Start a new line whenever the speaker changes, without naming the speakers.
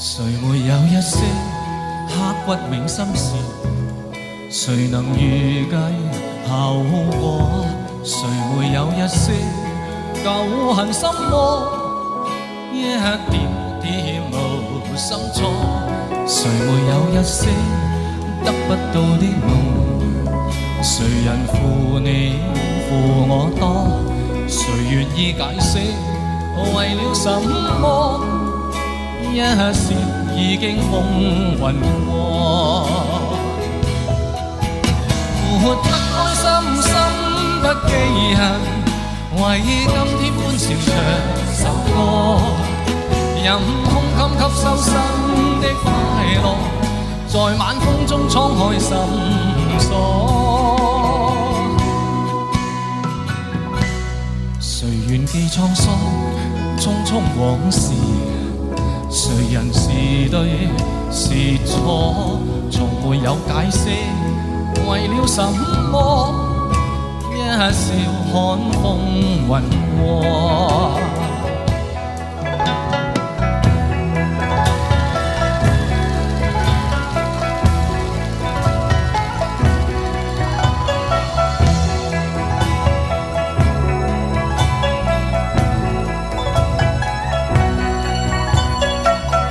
誰沒有一些刻骨銘心事？誰能預計後果？誰沒有一些舊恨心魔？一點點無心錯。誰沒有一些得不到的夢？誰人負你負我多？誰願意解釋為了什麼？一笑已經風雲過，活得開心心不記恨，為今天歡笑唱首歌，任空襟吸收新的快樂，在晚風中敞開心鎖。誰願記滄桑匆匆往事？誰人是對是錯？從沒有解釋為了什麼？一笑看風雲過。